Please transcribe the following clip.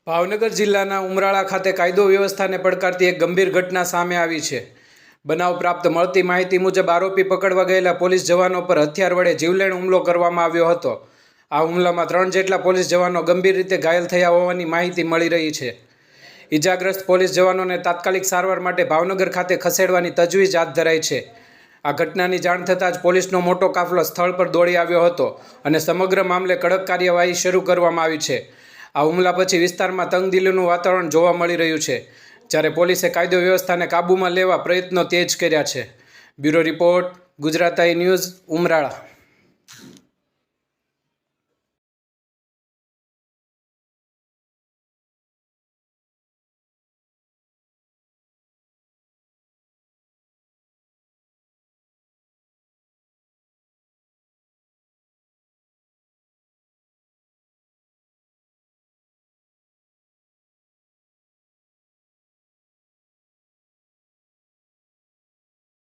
ભાવનગર જિલ્લાના ઉમરાળા ખાતે કાયદો વ્યવસ્થાને પડકારતી એક ગંભીર ઘટના સામે આવી છે। બનાવ પ્રાપ્ત મળતી માહિતી મુજબ આરોપી પકડવા ગયેલા પોલીસ જવાનો પર હથિયાર વડે જીવલેણ હુમલો કરવામાં આવ્યો હતો। આ હુમલામાં 3 જેટલા પોલીસ જવાનો ગંભીર રીતે ઘાયલ થયા હોવાની માહિતી મળી રહી છે। ઈજાગ્રસ્ત પોલીસ જવાનોને તાત્કાલિક સારવાર માટે ભાવનગર ખાતે ખસેડવાની તજવીજ હાથ ધરાઈ છે। આ ઘટનાની જાણ થતાં જ પોલીસનો મોટો કાફલો સ્થળ પર દોડી આવ્યો હતો અને સમગ્ર મામલે કડક કાર્યવાહી શરૂ કરવામાં આવી છે। આ હુમલા પછી વિસ્તારમાં તંગદિલીનું વાતાવરણ જોવા મળી રહ્યું છે, જ્યારે પોલીસે કાયદો વ્યવસ્થાને કાબૂમાં લેવા પ્રયત્નો તેજ કર્યા છે। બ્યુરો રિપોર્ટ, ગુજરાત આઈ ન્યૂઝ, ઉમરાળા।